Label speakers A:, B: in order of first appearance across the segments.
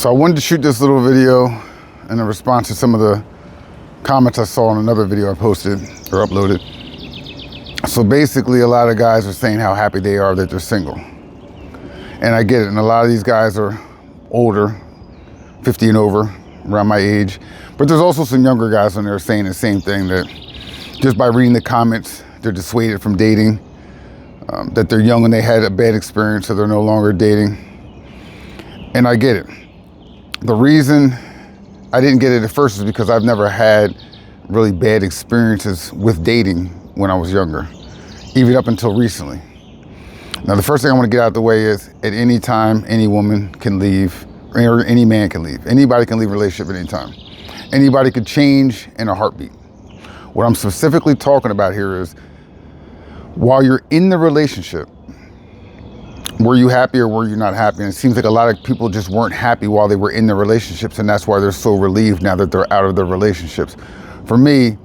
A: So I wanted to shoot this little video in response to some of the comments I saw in another video I posted or uploaded. So basically, a lot of guys are saying how happy they are that they're single. And I get it. And a lot of these guys are older, 50 and over, around my age. But there's also some younger guys on there saying the same thing, that just by reading the comments, they're dissuaded from dating, that they're young and they had a bad experience, so they're no longer dating. And I get it. The reason I didn't get it at first is because I've never had really bad experiences with dating when I was younger, even up until recently. Now, the first thing I want to get out of the way is at any time, any woman can leave, or any man can leave. Anybody can leave a relationship at any time. Anybody could change in a heartbeat. What I'm specifically talking about here is while you're in the relationship, were you happy or were you not happy? And it seems like a lot of people just weren't happy while they were in the relationships, and that's why they're so relieved now that they're out of the relationships. For me,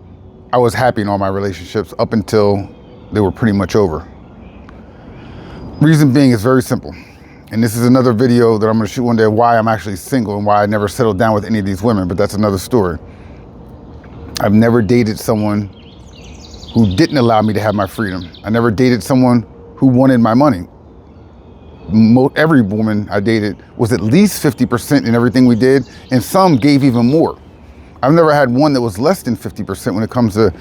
A: I was happy in all my relationships up until they were pretty much over. Reason being is very simple. And this is another video that I'm gonna shoot one day, why I'm actually single and why I never settled down with any of these women, but that's another story. I've never dated someone who didn't allow me to have my freedom. I never dated someone who wanted my money. Every woman I dated was at least 50% in everything we did, and some gave even more. I've never had one that was less than 50% when it comes to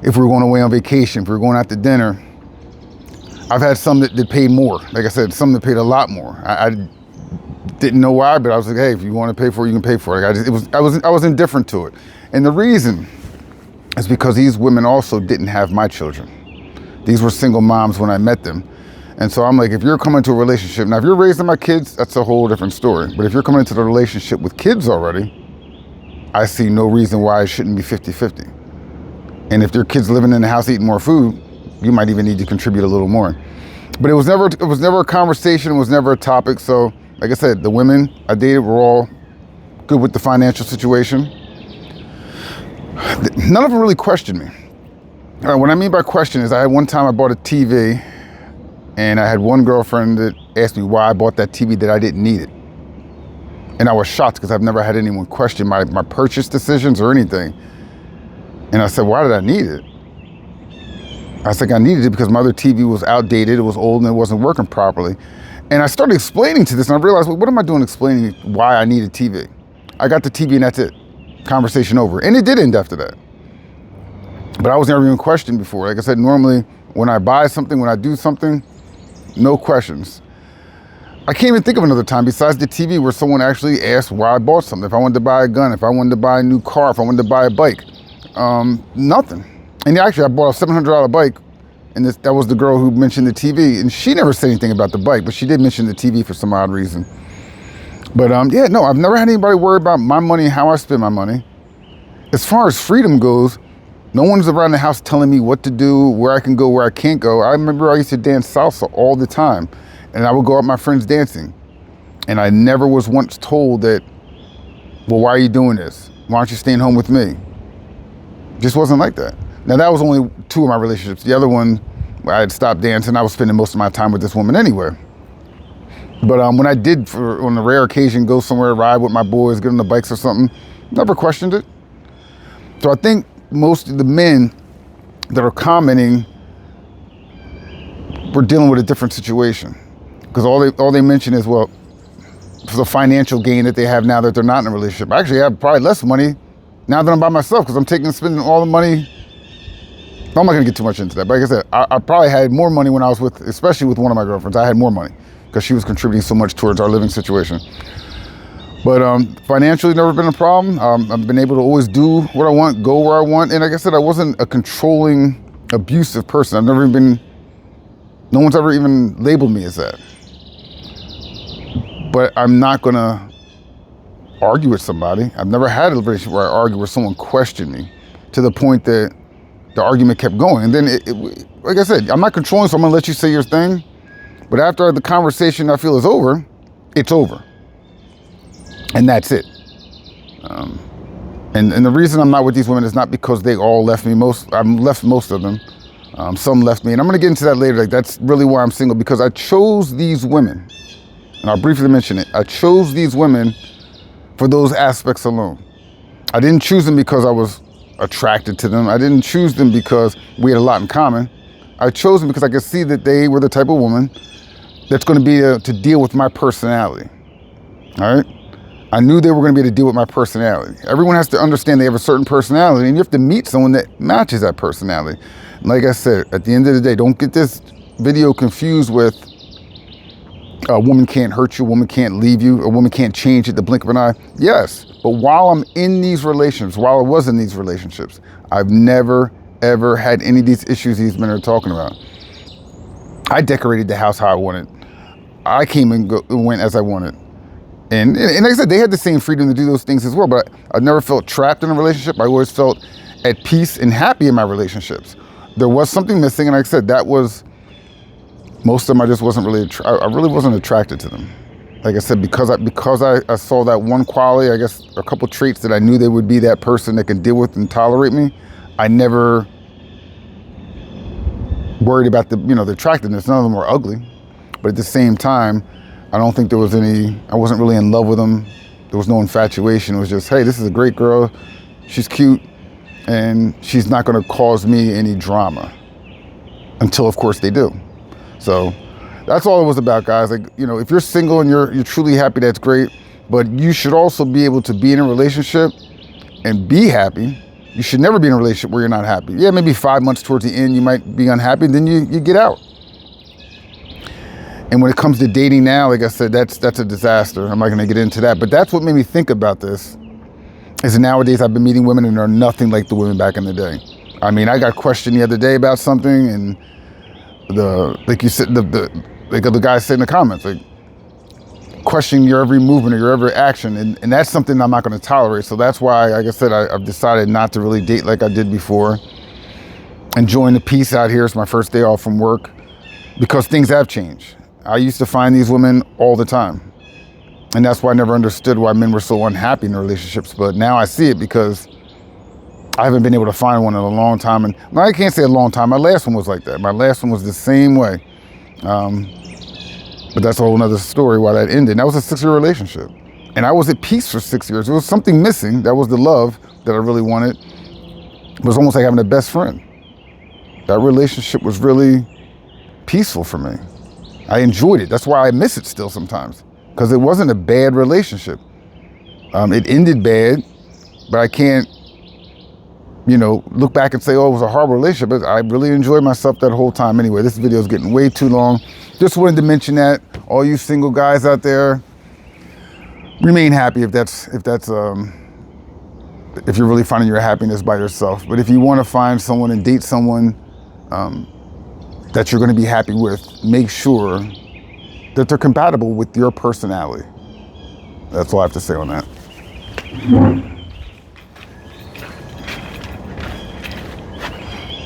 A: if we were going away on vacation, if we were going out to dinner. I've had some that paid more. Like I said, some that paid a lot more. I didn't know why, but I was like, hey, if you want to pay for it, you can pay for it. I was indifferent to it. And the reason is because these women also didn't have my children. These were single moms when I met them. And so I'm like, if you're coming to a relationship, now if you're raising my kids, that's a whole different story. But if you're coming into the relationship with kids already, I see no reason why it shouldn't be 50-50. And if your kid's living in the house eating more food, you might even need to contribute a little more. But it was never a conversation, it was never a topic. So like I said, the women I dated were all good with the financial situation. None of them really questioned me. All right, what I mean by question is I had one time I bought a TV, and I had one girlfriend that asked me why I bought that TV that I didn't need it. And I was shocked because I've never had anyone question my purchase decisions or anything. And I said, why did I need it? I think I needed it because my other TV was outdated, it was old, and it wasn't working properly. And I started explaining to this, and I realized, well, what am I doing explaining why I needed TV? I got the TV and that's it. Conversation over. And it did end after that. But I was never even questioned before. Like I said, normally when I buy something, when I do something, no questions. I can't even think of another time besides the TV where someone actually asked why I bought something. If I wanted to buy a gun, if I wanted to buy a new car, if I wanted to buy a bike, nothing. And actually I bought a $700 bike, and that was the girl who mentioned the TV, and she never said anything about the bike, but she did mention the TV for some odd reason. But yeah, no, I've never had anybody worry about my money and how I spend my money. As far as freedom goes, no one's around the house telling me what to do, where I can go, where I can't go. I remember I used to dance salsa all the time, and I would go out with my friends dancing. And I never was once told that, well, why are you doing this? Why aren't you staying home with me? Just wasn't like that. Now, that was only two of my relationships. The other one, I had stopped dancing. I was spending most of my time with this woman anyway. But when I did, on a rare occasion, go somewhere, ride with my boys, get on the bikes or something, never questioned it. So I think most of the men that are commenting were dealing with a different situation, because all they mention is, well, for the financial gain that they have now that they're not in a relationship. I actually have probably less money now that I'm by myself, because I'm spending all the money. I'm not gonna get too much into that, but like I said, I probably had more money when I was with, especially with one of my girlfriends. I had more money because she was contributing so much towards our living situation. But financially, never been a problem. I've been able to always do what I want, go where I want. And like I said, I wasn't a controlling, abusive person. I've never even been, no one's ever even labeled me as that. But I'm not gonna argue with somebody. I've never had a relationship where I argue where someone questioned me to the point that the argument kept going. And then, like I said, I'm not controlling, so I'm gonna let you say your thing. But after the conversation I feel is over, it's over. And that's it. And the reason I'm not with these women is not because they all left me. I'm left most of them. Some left me, and I'm gonna get into that later. Like, that's really why I'm single, because I chose these women, and I'll briefly mention it. I chose these women for those aspects alone. I didn't choose them because I was attracted to them. I didn't choose them because we had a lot in common. I chose them because I could see that they were the type of woman that's going to be to deal with my personality. All right? I knew they were going to be able to deal with my personality. Everyone has to understand they have a certain personality, and you have to meet someone that matches that personality. Like I said, at the end of the day, don't get this video confused with a woman can't hurt you, a woman can't leave you, a woman can't change at the blink of an eye. Yes, but while I'm in these relationships, while I was in these relationships, I've never, ever had any of these issues these men are talking about. I decorated the house how I wanted. I came and went as I wanted. And like I said, they had the same freedom to do those things as well, but I never felt trapped in a relationship. I always felt at peace and happy in my relationships. There was something missing, and like I said, that was, most of them I just wasn't really, I really wasn't attracted to them. Like I said, because I saw that one quality, I guess a couple traits that I knew they would be that person that could deal with and tolerate me, I never worried about the attractiveness. None of them were ugly, but at the same time, I don't think there was I wasn't really in love with them. There was no infatuation. It was just, hey, this is a great girl. She's cute, and she's not gonna cause me any drama until, of course, they do. So that's all it was about, guys. Like, if you're single and you're truly happy, that's great, but you should also be able to be in a relationship and be happy. You should never be in a relationship where you're not happy. Yeah, maybe 5 months towards the end, you might be unhappy, then you get out. And when it comes to dating now, like I said, that's a disaster. I'm not gonna get into that, but that's what made me think about this, is nowadays I've been meeting women and they're nothing like the women back in the day. I mean, I got questioned the other day about something, and like you said, the guy said in the comments, like, questioning your every movement or your every action, and that's something I'm not gonna tolerate. So that's why, like I said, I've decided not to really date like I did before. Enjoying the peace out here. It's my first day off from work, because things have changed. I used to find these women all the time. And that's why I never understood why men were so unhappy in their relationships. But now I see it, because I haven't been able to find one in a long time. And I can't say a long time. My last one was like that. My last one was the same way. But that's a whole nother story why that ended. And that was a 6-year relationship. And I was at peace for 6 years. There was something missing. That was the love that I really wanted. It was almost like having a best friend. That relationship was really peaceful for me. I enjoyed it. That's why I miss it still sometimes, because it wasn't a bad relationship. It ended bad, but I can't, look back and say, oh, it was a horrible relationship. But I really enjoyed myself that whole time anyway. This video is getting way too long. Just wanted to mention that. All you single guys out there, remain happy if you're really finding your happiness by yourself. But if you want to find someone and date someone that you're going to be happy with, make sure that they're compatible with your personality. That's all I have to say on that.